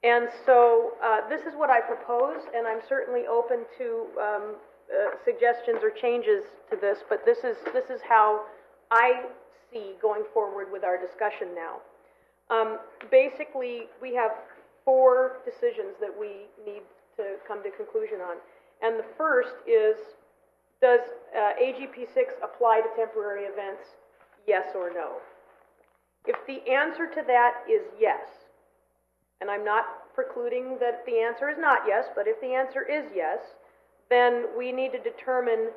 And so this is what I propose, and I'm certainly open to suggestions or changes to this, but this is how I see going forward with our discussion now. Basically, we have 4 decisions that we need to come to conclusion on. And the first is, does AGP 6 apply to temporary events, yes or no? If the answer to that is yes, and I'm not precluding that the answer is not yes, but if the answer is yes, then we need to determine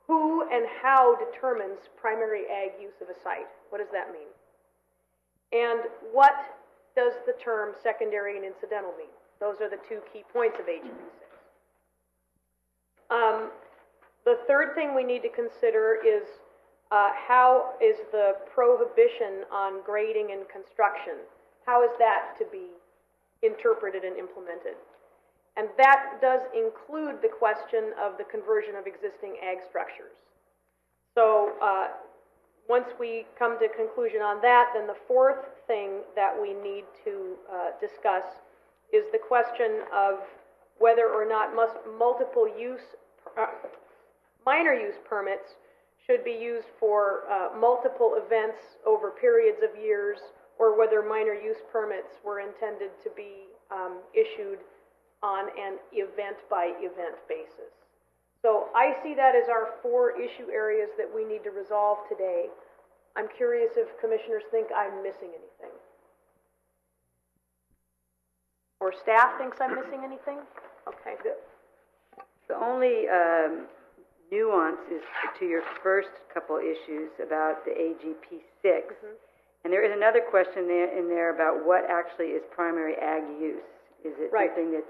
who and how determines primary ag use of a site. What does that mean? And what does the term secondary and incidental mean? Those are the 2 key points of AGP 6. The third thing we need to consider is how is the prohibition on grading and construction, how is that to be interpreted and implemented? And that does include the question of the conversion of existing ag structures. So once we come to conclusion on that, then the fourth thing that we need to discuss is the question of whether or not multiple use, minor use permits should be used for multiple events over periods of years, or whether minor use permits were intended to be issued on an event-by-event basis. So I see that as our 4 issue areas that we need to resolve today. I'm curious if commissioners think I'm missing anything. Or staff thinks I'm missing anything? Okay, good. The only nuance is to your first couple issues about the AGP 6. And there is another question in there about what actually is primary ag use. Is it something that's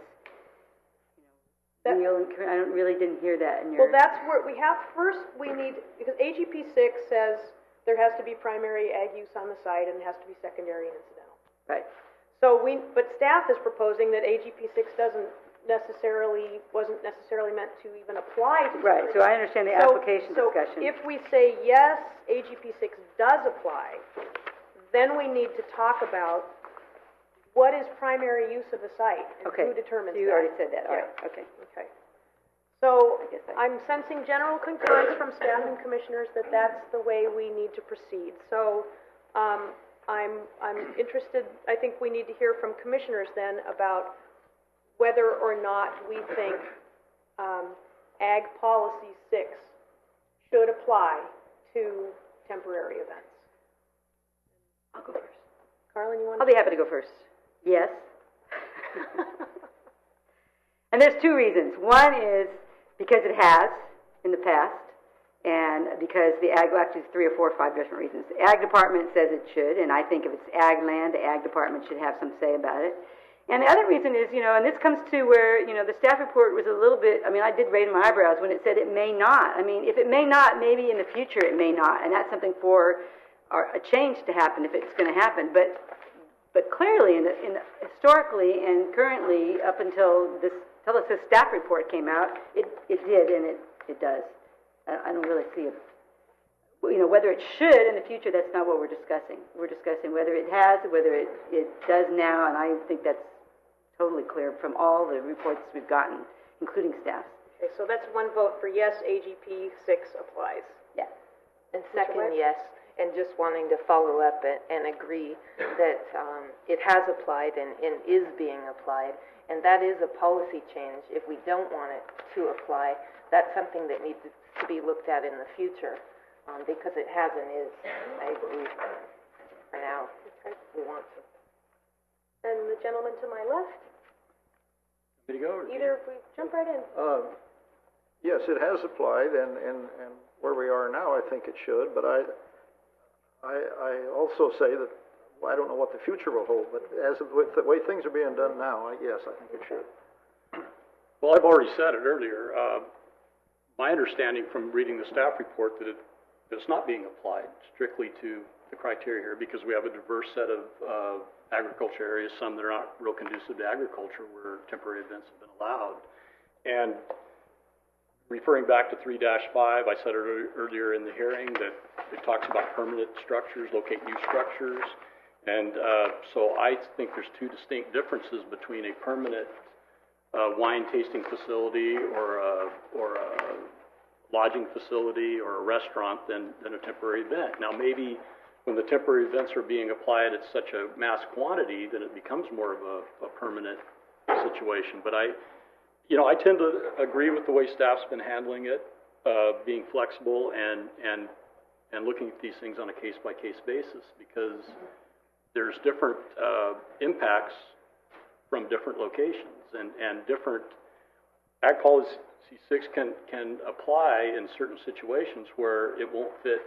real? And I didn't hear that in your... Well, that's where we have, first we need, because AGP 6 says there has to be primary ag use on the site and it has to be secondary and incidental. Right. So but staff is proposing that AGP 6 wasn't necessarily meant to even apply to. Right, so I understand the application discussion. So if we say yes, AGP 6 does apply, then we need to talk about what is primary use of the site and who determines so you already said that. All right, okay. So I'm sensing general concurrence from staff and commissioners that that's the way we need to proceed. So I'm interested, I think we need to hear from commissioners then about whether or not we think Ag Policy 6 should apply to temporary events. I'll go first. Carlin, you want to? I'll be happy to go first. Yes. And there's 2 reasons. One is because it has in the past, and because the ag, actually 3 or 4 or 5 different reasons. The ag department says it should, and I think if it's ag land, the ag department should have some say about it. And the other reason is, and this comes to where, the staff report was a little bit, I did raise my eyebrows when it said it may not. If it may not, maybe in the future it may not, and that's something for a change to happen if it's going to happen. But clearly, historically and currently, up until this staff report came out, it did, and it does. I don't really see it. Whether it should in the future, that's not what we're discussing. We're discussing whether it has, whether it does now, and I think that's totally clear from all the reports we've gotten, including staff. Okay, so that's 1 vote for yes, AGP 6 applies. Yeah. And second, yes, and just wanting to follow up and agree that it has applied and is being applied, and that is a policy change. If we don't want it to apply, that's something that needs to be looked at in the future, because it has and is, I believe, for now. We want to. And the gentleman to my left? Did you go? Either we jump right in. Yes, it has applied, and where we are now, I think it should. But I also say that I don't know what the future will hold. But with the way things are being done now, yes, I think it should. Well, I've already said it earlier. My understanding from reading the staff report that it's not being applied strictly to the criteria here, because we have a diverse set of agriculture areas, some that are not real conducive to agriculture, where temporary events have been allowed. And referring back to 3-5, I said earlier in the hearing that it talks about permanent structures, locate new structures, And so I think there's two distinct differences between a permanent wine tasting facility or a lodging facility or a restaurant than a temporary event. Now, maybe when the temporary events are being applied at such a mass quantity, then it becomes more of a permanent situation. But I tend to agree with the way staff's been handling it, being flexible and looking at these things on a case-by-case basis, because there's different impacts from different locations, and different Ag Policy 6 can apply in certain situations where it won't fit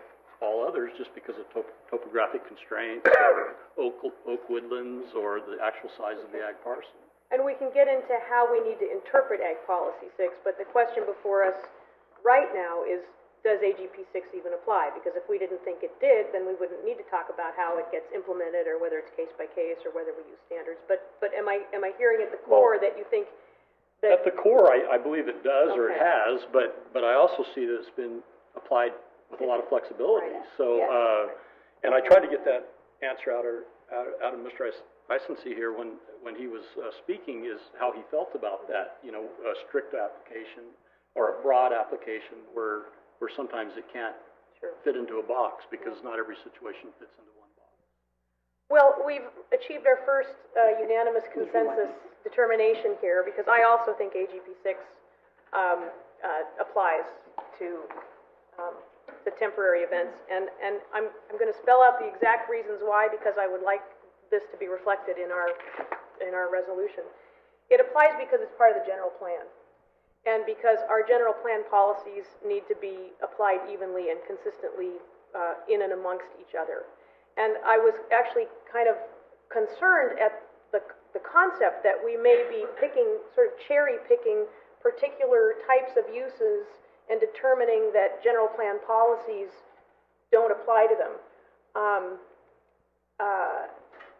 all others just because of topographic constraints or oak woodlands or the actual size of the ag parcel. And we can get into how we need to interpret Ag Policy 6, but the question before us right now is, does AGP 6 even apply? Because if we didn't think it did, then we wouldn't need to talk about how it gets implemented or whether it's case by case or whether we use standards. But am I hearing at the core that you think that... At the core, I believe it does, or it has, but I also see that it's been applied with a lot of flexibility. Right. So, and I tried to get that answer out of Mr. Isense here when he was speaking, is how he felt about that, a strict application or a broad application where sometimes it can't fit into a box because not every situation fits into one box. Well, we've achieved our first unanimous consensus determination here, because I also think AGP 6 applies to temporary events, and I'm going to spell out the exact reasons why, because I would like this to be reflected in our resolution. It applies because it's part of the general plan, and because our general plan policies need to be applied evenly and consistently in and amongst each other. And I was actually kind of concerned at the concept that we may be sort of cherry picking particular types of uses and determining that general plan policies don't apply to them.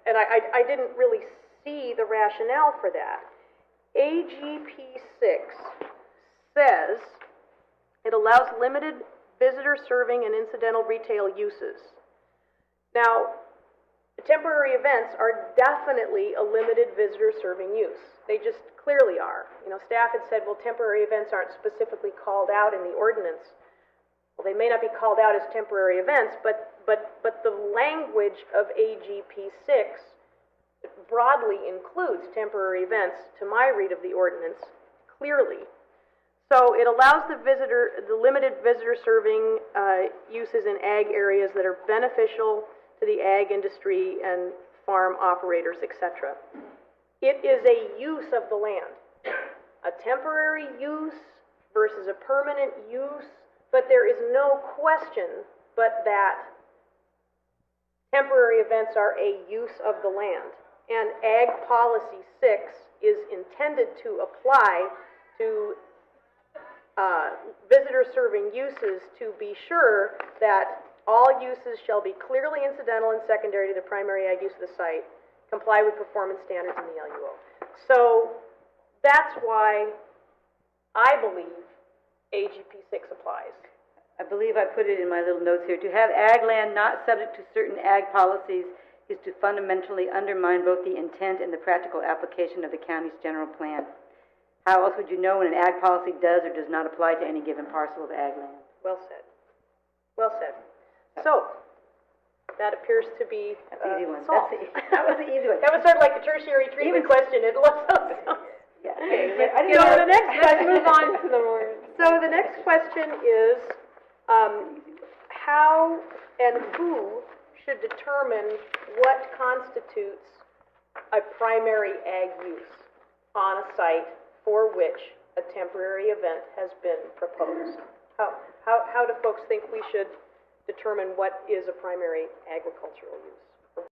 And I didn't really see the rationale for that. AGP 6 says it allows limited visitor serving and incidental retail uses. Now, temporary events are definitely a limited visitor serving use. They just clearly are. Staff had said, well, temporary events aren't specifically called out in the ordinance. Well, they may not be called out as temporary events, but the language of AGP 6 broadly includes temporary events, to my read of the ordinance, clearly. So it allows the limited visitor serving uses in ag areas that are beneficial to the ag industry and farm operators, etc. It is a use of the land, a temporary use versus a permanent use, but there is no question but that temporary events are a use of the land. And Ag Policy 6 is intended to apply to visitor serving uses to be sure that all uses shall be clearly incidental and secondary to the primary ag use of the site, comply with performance standards in the LUO. So that's why I believe AGP 6 applies. I believe I put it in my little notes here. To have ag land not subject to certain ag policies is to fundamentally undermine both the intent and the practical application of the county's general plan. How else would you know when an ag policy does or does not apply to any given parcel of ag land? Well said. Well said. So, that appeers to be That's the easy one. solved. That was the easy one. That was sort of like the tertiary treatment question. It was. Yeah. So the next question, move on to the more. So the next question is, how and who should determine what constitutes a primary ag use on a site for which a temporary event has been proposed? How do folks think we should determine what is a primary agricultural use?